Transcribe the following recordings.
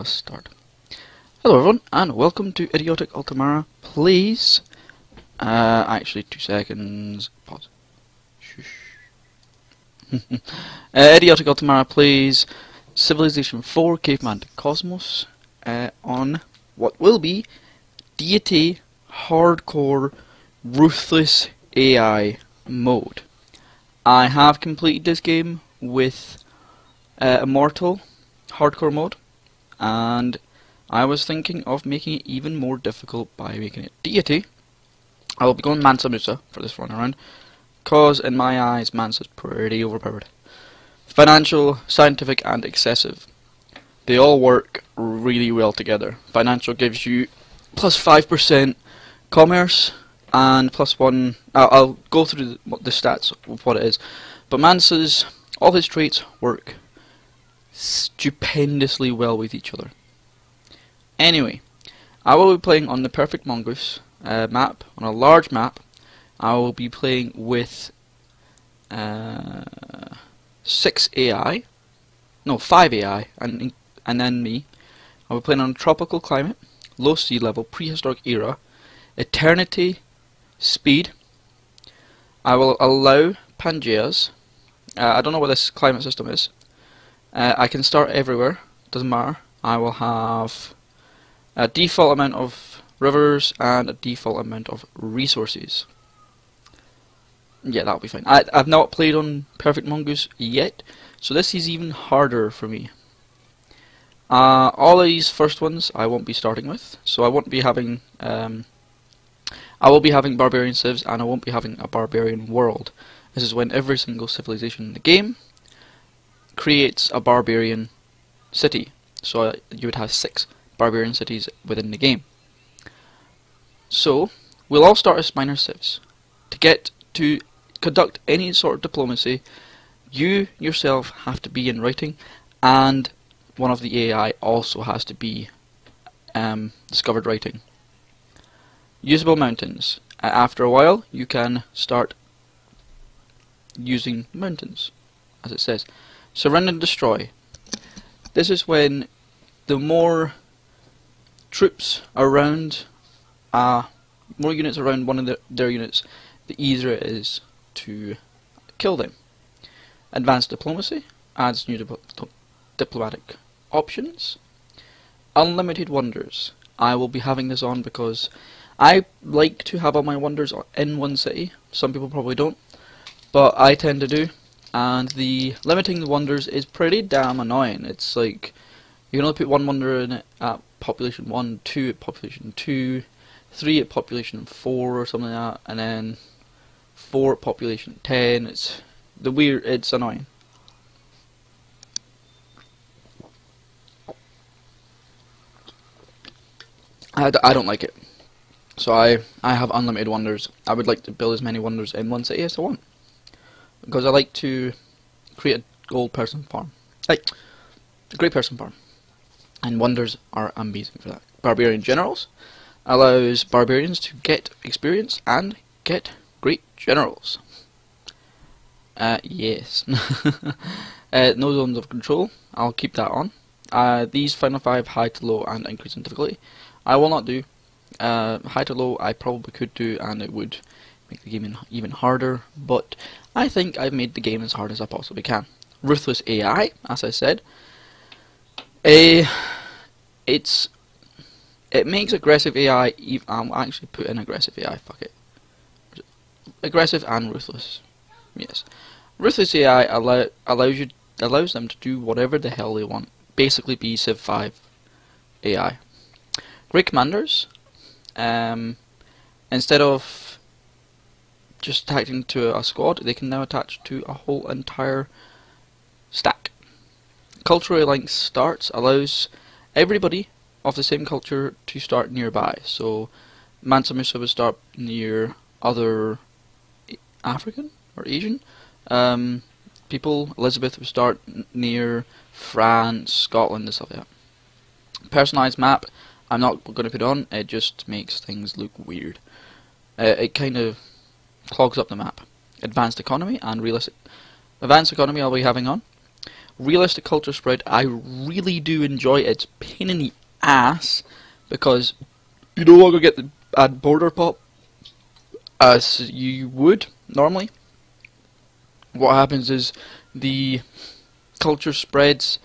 start. Hello everyone, and welcome to Idiotic Ultimara Plays. Actually, 2 seconds. Pause. Shush. Idiotic Ultimara Plays Civilization 4 Caveman2Cosmos on what will be Deity Hardcore Ruthless AI mode. I have completed this game with Immortal Hardcore mode, and I was thinking of making it even more difficult by making it Deity. I will be going Mansa Musa for this run around, because in my eyes Mansa's pretty overpowered. Financial, scientific and excessive. They all work really well together. Financial gives you plus 5% commerce and plus 1. I'll go through the stats of what it is. But Mansa's, all his traits work stupendously well with each other. Anyway, I will be playing on the Perfect Mongoose map, on a large map. I will be playing with 5 AI, and then me. I will be playing on a tropical climate, low sea level, prehistoric era, eternity, speed. I will allow Pangeas. I don't know what this climate system is. I can start everywhere, doesn't matter. I will have a default amount of rivers and a default amount of resources. Yeah, that'll be fine. I've not played on Perfect Mongoose yet, so this is even harder for me. All these first ones I won't be starting with, so I won't be having I will be having barbarian civs, and I won't be having a barbarian world. This is when every single civilization in the game creates a barbarian city. So you would have 6 barbarian cities within the game. So we'll all start as minor civs. To conduct any sort of diplomacy, you yourself have to be in writing, and one of the AI also has to be discovered writing. Usable mountains. After a while you can start using mountains, as it says. Surround and destroy. This is when the more troops around, more units around one of their units, the easier it is to kill them. Advanced diplomacy adds new diplomatic options. Unlimited wonders. I will be having this on because I like to have all my wonders in one city. Some people probably don't, but I tend to do. And the limiting the wonders is pretty damn annoying. It's like you can only put 1 wonder in it at population 1, 2 at population 2, 3 at population 4 or something like that, and then 4 at population 10. It's annoying. I don't like it. So I have unlimited wonders. I would like to build as many wonders in one city as I want, because I like to create a gold person farm. Like, a great person farm. And wonders are amazing for that. Barbarian generals allows barbarians to get experience and get great generals. Yes. No zones of control. I'll keep that on. These final 5, high to low and increase in difficulty, I will not do. High to low I probably could do, and it would make the game even harder, but I think I've made the game as hard as I possibly can. Ruthless AI, as I said, it makes aggressive AI. I'll actually put in aggressive AI. Fuck it. Aggressive and ruthless. Yes, ruthless AI allows them to do whatever the hell they want. Basically, be Civ 5 AI. Great commanders. Instead of just attaching to a squad, they can now attach to a whole entire stack. Cultural alliance starts allows everybody of the same culture to start nearby. So Mansa Musa would start near other African or Asian people. Elizabeth would start near France, Scotland, and stuff like that. Personalized map. I'm not going to put on, it just makes things look weird. It kind of clogs up the map. Advanced economy and realistic. Advanced economy I'll be having on. Realistic culture spread, I really do enjoy it. It's a pain in the ass because you no longer get the add border pop as you would normally. What happens is the culture spreads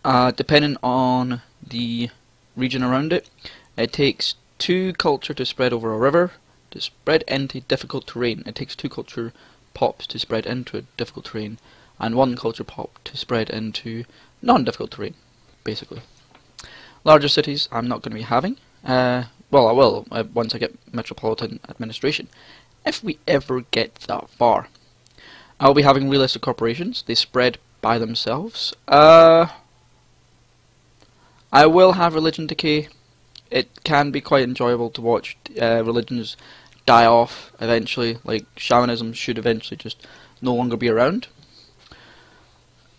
depending on the region around it. It takes 2 culture to spread over a river to spread into difficult terrain. It takes 2 culture pops to spread into difficult terrain, and 1 culture pop to spread into non-difficult terrain, basically. Larger cities I'm not going to be having. Well, I will once I get metropolitan administration, if we ever get that far. I'll be having realistic corporations. They spread by themselves. I will have religion decay. It can be quite enjoyable to watch religions die off eventually. Like shamanism should eventually just no longer be around.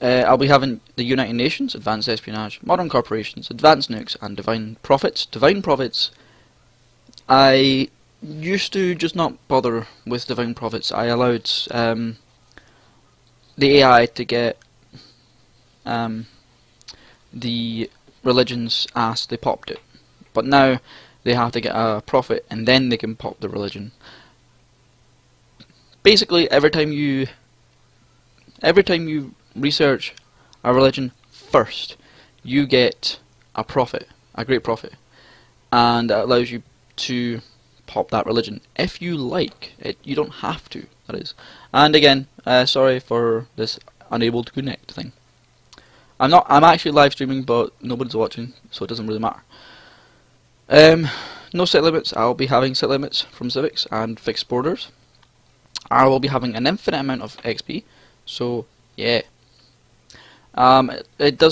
I'll be having the United Nations, Advanced Espionage, Modern Corporations, Advanced Nukes, and Divine Prophets. Divine Prophets, I used to just not bother with Divine Prophets. I allowed the AI to get the religion's ass, they popped it. But now they have to get a prophet and then they can pop the religion. Basically, every time you research a religion first, you get a prophet, a great prophet, and that allows you to pop that religion if you like it. You don't have to, that is. And again, sorry for this unable to connect thing. I'm actually live streaming, but nobody's watching, so it doesn't really matter. No set limits. I'll be having set limits from civics and fixed borders. I will be having an infinite amount of XP, so yeah. It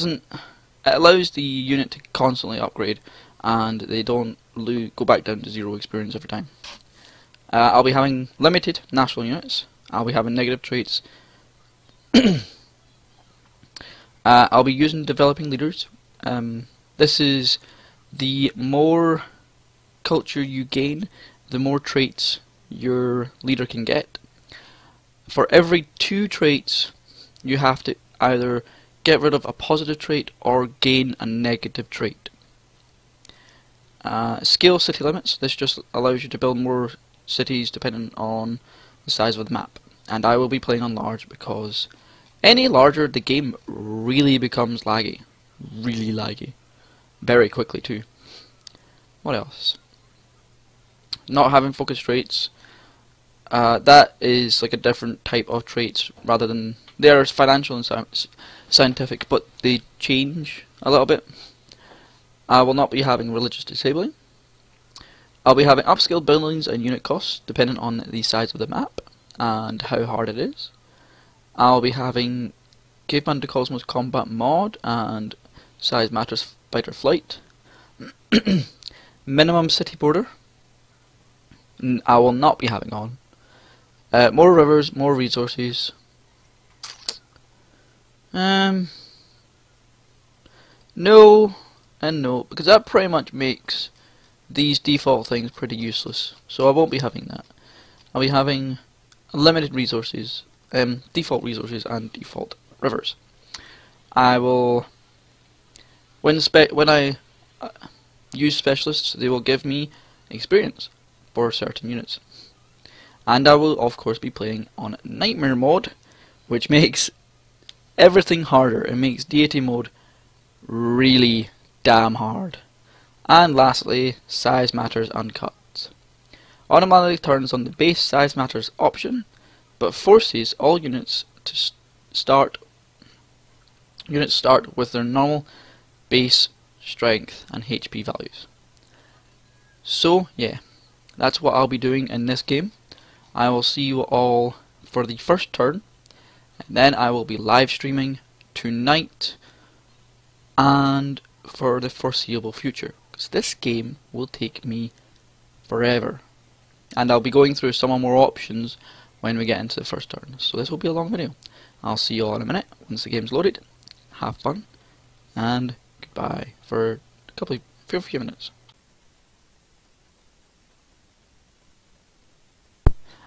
allows the unit to constantly upgrade, and they don't go back down to 0 experience every time. I'll be having limited national units. I'll be having negative traits. I'll be using developing leaders. This is the more culture you gain, the more traits your leader can get. For every 2 traits, you have to either get rid of a positive trait or gain a negative trait. Scale city limits. This just allows you to build more cities depending on the size of the map. And I will be playing on large because any larger the game really becomes laggy. Really laggy. Very quickly too. What else? Not having focus traits. That is like a different type of traits rather than... They are financial and scientific, but they change a little bit. I will not be having religious disabling. I'll be having upscale buildings and unit costs depending on the size of the map and how hard it is. I'll be having Caveman2Cosmos Combat Mod and Size Matters Fighter Flight. Minimum city border. I will not be having on. More rivers, more resources. No and no, because that pretty much makes these default things pretty useless. So I won't be having that. I'll be having limited resources, default resources and default rivers. I will, when I use specialists, they will give me experience for certain units. And I will of course be playing on Nightmare mode, which makes everything harder. It makes Deity mode really damn hard. And lastly, size matters uncut. Automatically turns on the base size matters option, but forces all units to start with their normal base strength and HP values. So yeah, that's what I'll be doing in this game. I will see you all for the first turn, and then I will be live streaming tonight and for the foreseeable future, because this game will take me forever, and I'll be going through some more options when we get into the first turn. So this will be a long video. I'll see you all in a minute once the game's loaded. Have fun and goodbye for a few minutes.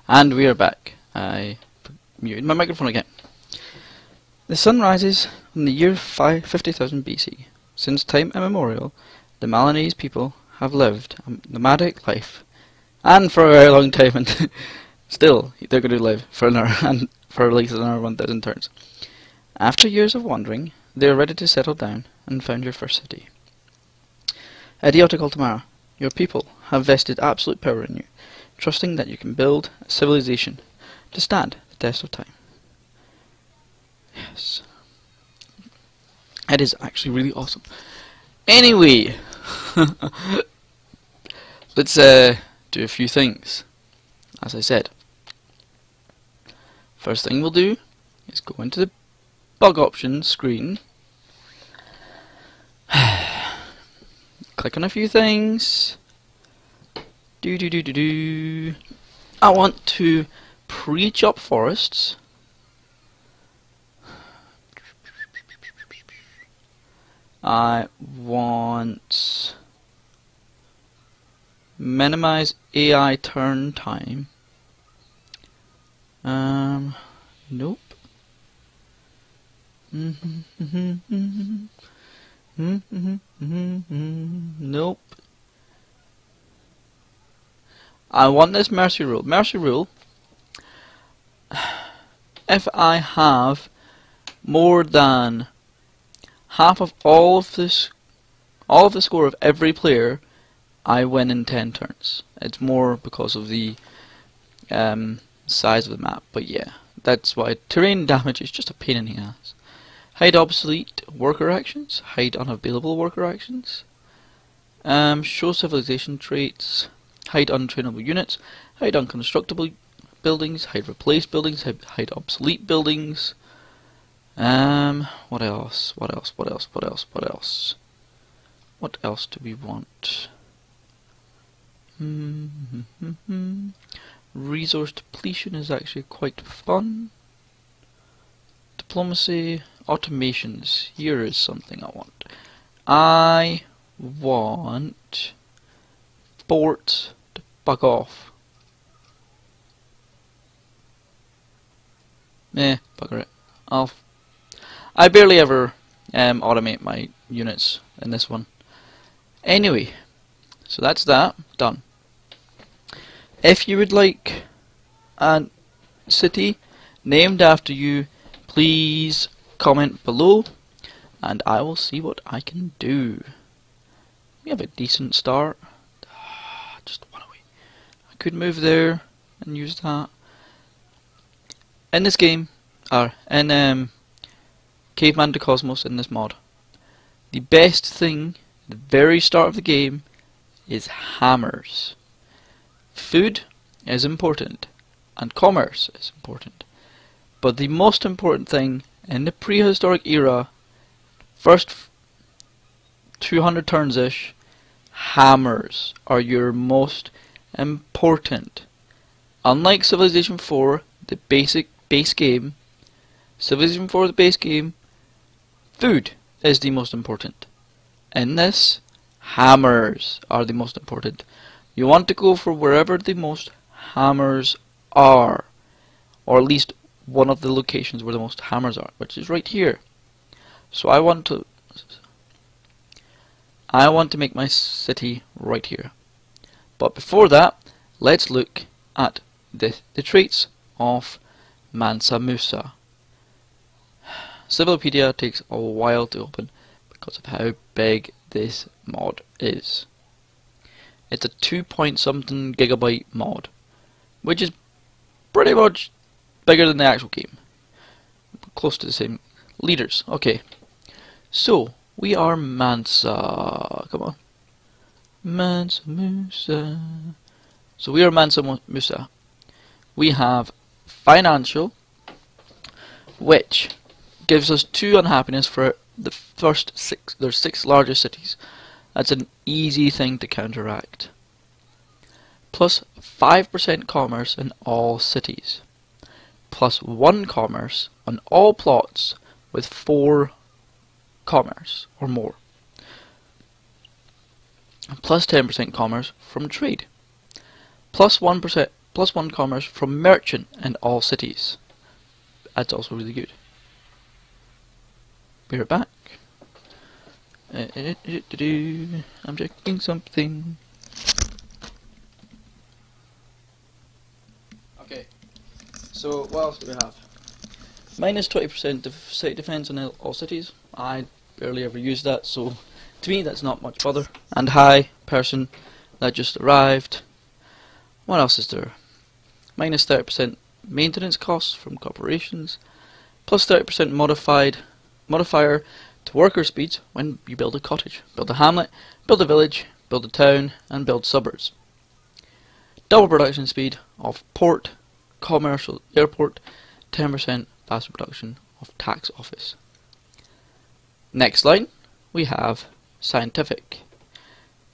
And we are back. I muted my microphone again. The sun rises in the year 50,000 BC. Since time immemorial, the Malinese people have lived a nomadic life, and for a very long time, and still they're going to live for another and for at least another 1,000 turns. After years of wandering, they are ready to settle down and found your first city. Idiotic Ultimara, your people have vested absolute power in you, trusting that you can build a civilization to stand the test of time. Yes. It is actually really awesome. Anyway, let's do a few things. As I said, first thing we'll do is go into the bug options screen, click on a few things. I want to pre-chop forests. I want minimize AI turn time. Nope. Nope. I want this mercy rule. Mercy rule. If I have more than half of all of the score of every player, I win in 10 turns. It's more because of the size of the map, but yeah, that's why terrain damage is just a pain in the ass. Hide obsolete worker actions, hide unavailable worker actions, show civilization traits, hide untrainable units, hide unconstructable buildings, hide replaced buildings, hide obsolete buildings. What else? What else? What else? What else? What else? What else do we want? Resource depletion is actually quite fun. Diplomacy, automations. Here is something I want. I want ports to bug off. Bugger it. I barely ever automate my units in this one. Anyway, so that's that done. If you would like a city named after you, please comment below and I will see what I can do. We have a decent start. Just one away. I could move there and use that. In this game, or in Caveman2Cosmos in this mod, the best thing at the very start of the game is hammers. Food is important and commerce is important, but the most important thing in the prehistoric era, first 200 turns ish, hammers are your most important. Unlike Civilization 4, the base game, Civilization 4 the base game, food is the most important. In this, hammers are the most important. You want to go for wherever the most hammers are, or at least one of the locations where the most hammers are, which is right here. So I want to make my city right here. But before that, let's look at the traits of Mansa Musa. Civilopedia takes a while to open because of how big this mod is. It's a 2-point-something gigabyte mod, which is pretty much bigger than the actual game. Close to the same. Leaders. Okay. So, we are Mansa. Come on. Mansa Musa. So we are Mansa Musa. We have financial, which gives us 2 unhappiness for the first 6. There's 6 largest cities. That's an easy thing to counteract. Plus 5% commerce in all cities. Plus 1 commerce on all plots with 4 commerce or more. And plus 10% commerce from trade. Plus 1 commerce from merchant in all cities. That's also really good. we're back. I'm checking something. Okay, so what else do we have? Minus 20% of city defense on all cities. I barely ever use that, so to me that's not much bother. And hi, person that just arrived. What else is there? Minus 30% maintenance costs from corporations. Plus 30% modifier to worker speeds when you build a cottage, build a hamlet, build a village, build a town, and build suburbs. Double production speed of port, commercial airport, 10% faster production of tax office. Next line, we have scientific.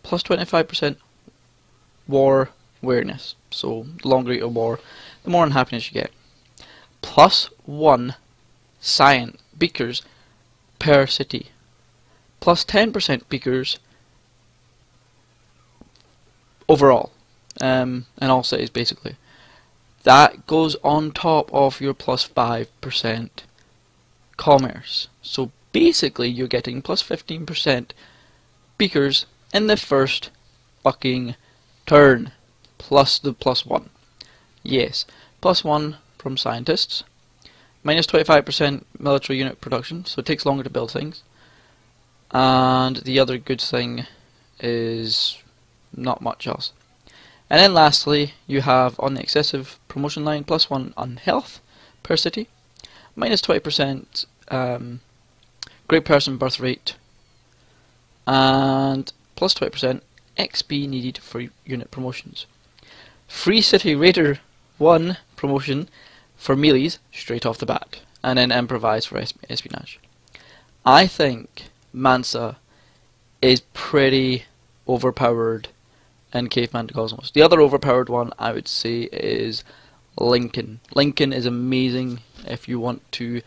Plus 25% war awareness. So the longer you're at war, the more unhappiness you get. Plus 1 science beakers per city. Plus 10% beakers overall, in all cities basically. That goes on top of your plus 5% commerce. So basically you're getting plus 15% beakers in the first fucking turn. Plus the plus 1. Yes, plus 1 from scientists. Minus 25% military unit production, so it takes longer to build things. And the other good thing is not much else. And then lastly, you have on the excessive promotion line, plus 1 on health per city. Minus 20% great person birth rate. And plus 20% XP needed for unit promotions. Free City Raider 1 promotion for melees straight off the bat, and then improvise for espionage. I think Mansa is pretty overpowered in Caveman2Cosmos. The other overpowered one I would say is Lincoln. Lincoln is amazing if you want to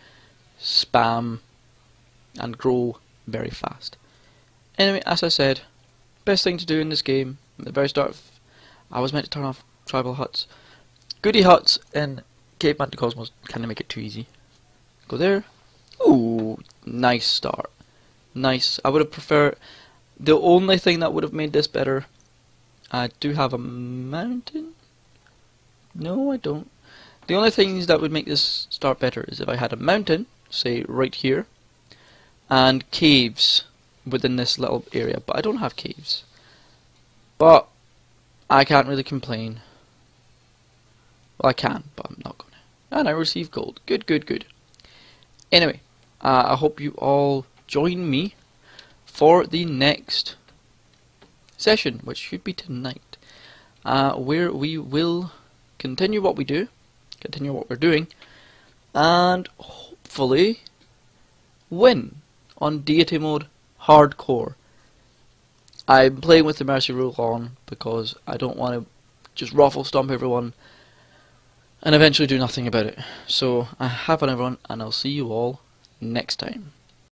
spam and grow very fast. Anyway, as I said, best thing to do in this game, at the very start of, I was meant to turn off tribal huts. Goody huts in Caveman2Cosmos kind of make it too easy. Go there. Ooh, nice start. Nice. I would have preferred, the only thing that would have made this better, I do have a mountain? No, I don't. The only things that would make this start better is if I had a mountain, say right here, and caves within this little area, but I don't have caves. But I can't really complain. Well, I can, but I'm not going to. And I receive gold. Good, good, good. Anyway, I hope you all join me for the next session, which should be tonight, where we will continue what we do, continue what we're doing, and hopefully win on Deity mode hardcore. I'm playing with the mercy rule on because I don't want to just ruffle stomp everyone and eventually do nothing about it. So I have fun everyone, and I'll see you all next time.